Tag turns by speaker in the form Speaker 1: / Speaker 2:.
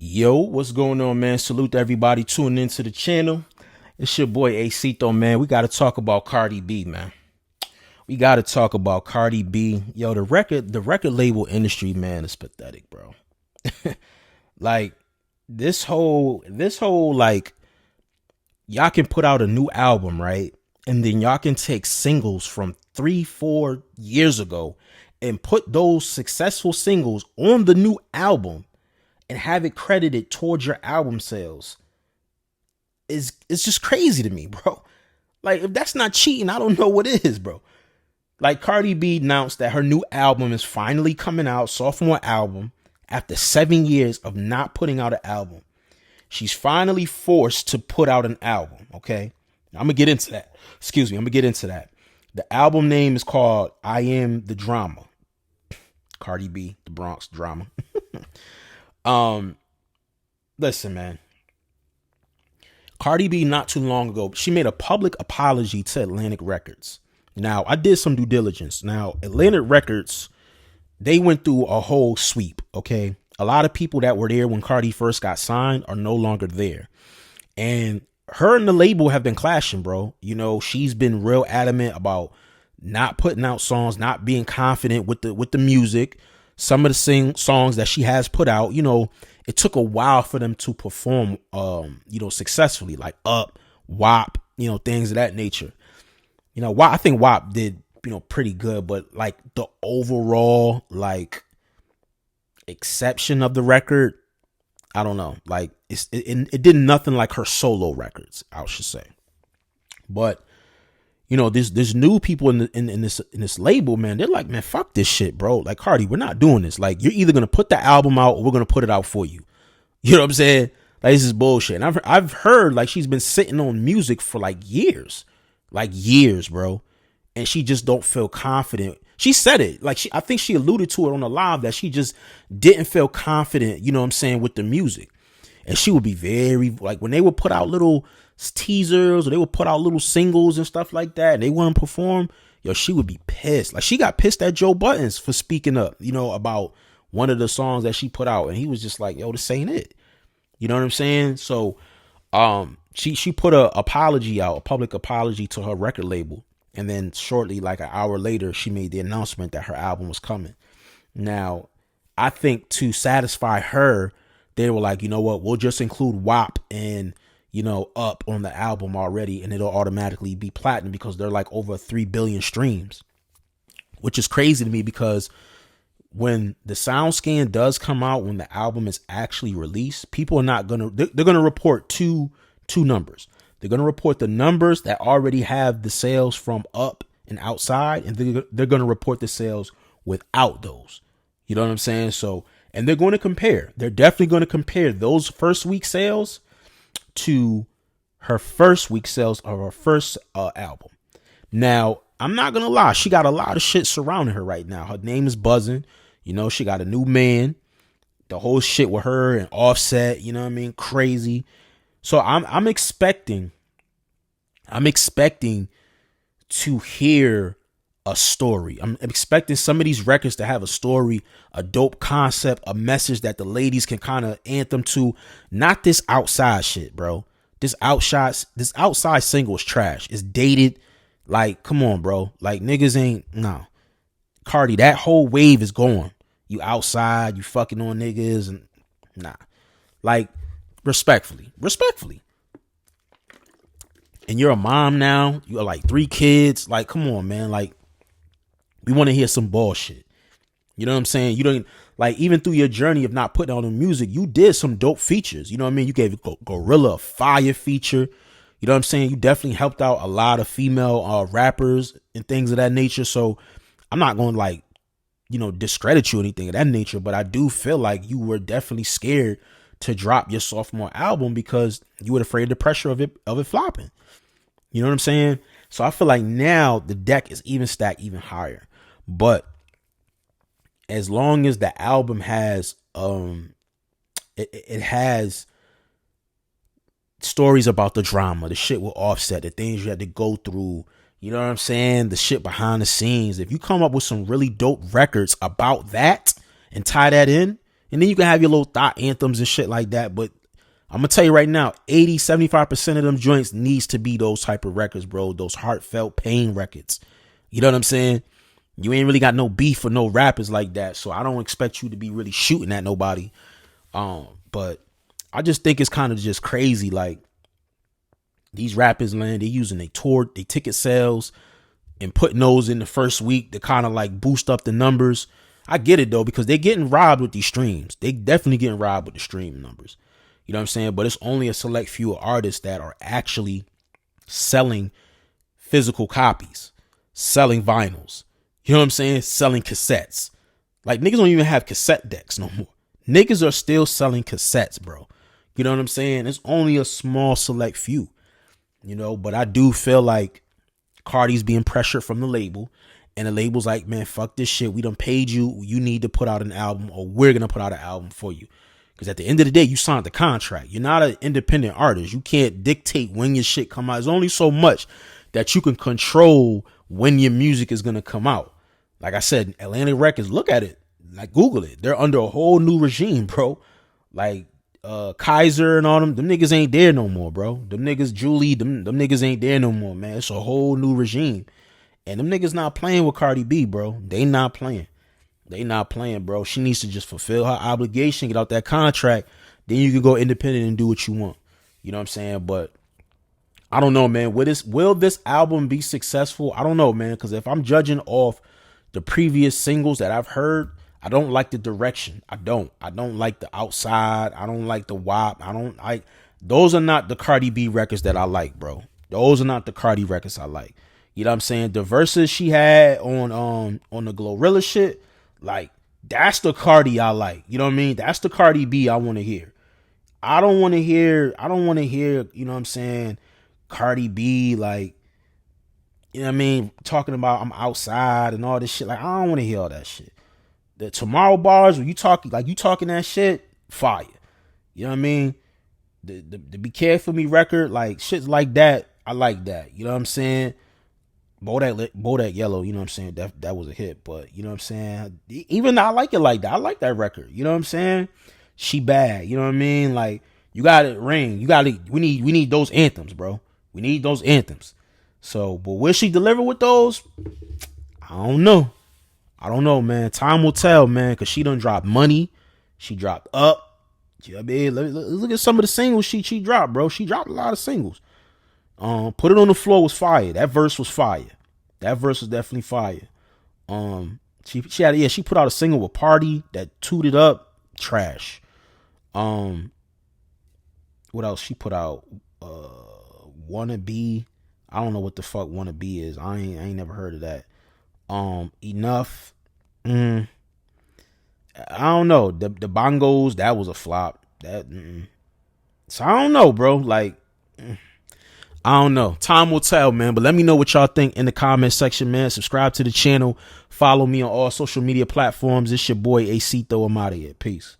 Speaker 1: Yo, what's going on, man? Salute to everybody tuning into the channel. It's your boy Acito, man. We got to talk about Cardi B, man. We got to talk about Cardi B. Yo, the record label industry, man, is pathetic, bro. Like this whole like y'all can put out a new album, right? And then y'all can take singles from 3-4 years ago and put those successful singles on the new album and have it credited towards your album sales is it's just crazy to me, bro. Like, if that's not cheating, I don't know what is, bro. Like, Cardi B announced that her new album is finally coming out, sophomore album, after 7 years of not putting out an album. She's finally forced to put out an album, okay? I'm gonna get into that. Excuse me, I'm gonna get into that. The album name is called I Am the Drama. Cardi B, the Bronx Drama. Listen, man. Cardi B, not too long ago, she made a public apology to Atlantic Records. Now, I did some due diligence. Now, Atlantic Records, they went through a whole sweep, okay? A lot of people that were there when Cardi first got signed are no longer there. And her and the label have been clashing, bro. You know, she's been real adamant about not putting out songs, not being confident with the music. Some of the songs that she has put out, you know, it took a while for them to perform, successfully, like Up, WAP, things of that nature. I think WAP did, pretty good, but like the overall, like, exception of the record, I don't know. Like, it did nothing like her solo records, I should say. But there's new people in this label, man. They're like, man, fuck this shit, bro. Like, Cardi, we're not doing this. Like, you're either gonna put the album out or we're gonna put it out for you. You know what I'm saying? Like, this is bullshit. And I've heard like she's been sitting on music for like years, bro, and she just don't feel confident. She said it, like, I think she alluded to it on the live that she just didn't feel confident. You know what I'm saying, with the music. And she would be very, like, when they would put out little teasers or they would put out little singles and stuff like that, and they wouldn't perform, yo, she would be pissed. Like, she got pissed at Joe Buttons for speaking up, about one of the songs that she put out. And he was just like, yo, this ain't it. You know what I'm saying? So, she put a apology out, a public apology to her record label. And then shortly, like an hour later, she made the announcement that her album was coming. Now, I think to satisfy her, they were like, you know what, we'll just include WAP and, Up on the album already, and it'll automatically be platinum because they're like over 3 billion streams, which is crazy to me because when the sound scan does come out, when the album is actually released, people are not going to, they're going to report two numbers. They're going to report the numbers that already have the sales from Up and Outside, and they're going to report the sales without those. You know what I'm saying? So, and they're going to compare. They're definitely going to compare those first week sales to her first week sales of her first album. Now, I'm not going to lie. She got a lot of shit surrounding her right now. Her name is buzzing. She got a new man. The whole shit with her and Offset, you know what I mean? Crazy. So I'm expecting to hear a story. I'm expecting some of these records to have a story, a dope concept, a message that the ladies can kind of anthem to. Not this outside shit, bro. This outside single is trash. It's dated. Like, come on, bro. Like, niggas ain't, no. Cardi, that whole wave is gone. You outside, you fucking on niggas, and nah. Like, respectfully. And you're a mom now. You got like 3 kids. Like, come on, man. Like, we want to hear some bullshit. You know what I'm saying? You don't, like, even through your journey of not putting out the music, you did some dope features. You know what I mean? You gave Gorilla a fire feature. You know what I'm saying? You definitely helped out a lot of female rappers and things of that nature. So I'm not going to, like, discredit you or anything of that nature, but I do feel like you were definitely scared to drop your sophomore album because you were afraid of the pressure of it flopping. You know what I'm saying? So I feel like now the deck is even stacked even higher. But as long as the album has it has stories about the drama, the shit with Offset, the things you had to go through, you know what I'm saying, the shit behind the scenes, if you come up with some really dope records about that and tie that in And then you can have your little thought anthems and shit like that. But I'm going to tell you right now, 80-75% of them joints needs to be those type of records, bro. Those heartfelt pain records. You know what I'm saying? You ain't really got no beef for no rappers like that. So I don't expect you to be really shooting at nobody. But I just think it's kind of just crazy. Like, these rappers, man, they using they tour, they ticket sales and putting those in the first week to kind of like boost up the numbers. I get it though, because they're getting robbed with these streams. They definitely getting robbed with the stream numbers. You know what I'm saying? But it's only a select few artists that are actually selling physical copies, selling vinyls. You know what I'm saying? Selling cassettes. Like, niggas don't even have cassette decks no more. Niggas are still selling cassettes, bro. You know what I'm saying? It's only a small select few, you know, but I do feel like Cardi's being pressured from the label, and the label's like, man, fuck this shit. We done paid you. You need to put out an album, or we're going to put out an album for you. Because at the end of the day, you signed the contract. You're not an independent artist. You can't dictate when your shit come out. There's only so much that you can control when your music is going to come out. Like I said, Atlantic Records, look at it. Like, Google it. They're under a whole new regime, bro. Like, Kaiser and all them niggas ain't there no more, bro. Them niggas, Julie, them niggas ain't there no more, man. It's a whole new regime. And them niggas not playing with Cardi B, bro. They not playing. They not playing, bro. She needs to just fulfill her obligation, get out that contract. Then you can go independent and do what you want. You know what I'm saying? But I don't know, man. Will this album be successful? I don't know, man. Because if I'm judging off the previous singles that I've heard, I don't like the direction. I don't like the outside. I don't like the WAP. Those are not the Cardi B records that I like, bro. Those are not the Cardi records I like. You know what I'm saying? The verses she had on the Glorilla shit, like, that's the Cardi I like. You know what I mean? That's the Cardi B I want to hear. I don't want to hear, you know what I'm saying, Cardi B, like, you know what I mean, talking about I'm outside and all this shit. Like, I don't want to hear all that shit. The Tomorrow bars, when you talking that shit, fire. You know what I mean? The Be Careful Me record, like, shit like that, I like that. You know what I'm saying? Bodak Yellow, you know what I'm saying? That was a hit, but you know what I'm saying? Even I like it like that. I like that record. You know what I'm saying? She Bad. You know what I mean? Like, you got it ring. We need those anthems, bro. We need those anthems. So, but will she deliver with those? I don't know, man. Time will tell, man, because she done dropped Money. She dropped Up. You know what I mean? Look at some of the singles she dropped, bro. She dropped a lot of singles. Put It on the Floor was fire. That verse was fire. That verse was definitely fire. She put out a single with Party that tooted up. Trash. What else she put out? Wannabe. I don't know what the fuck Wannabe is. I ain't never heard of that. Enough. I don't know. The Bongos, that was a flop. So I don't know, bro. Like, I don't know. Time will tell, man. But let me know what y'all think in the comment section, man. Subscribe to the channel. Follow me on all social media platforms. It's your boy Acito. I'm out of here. Peace.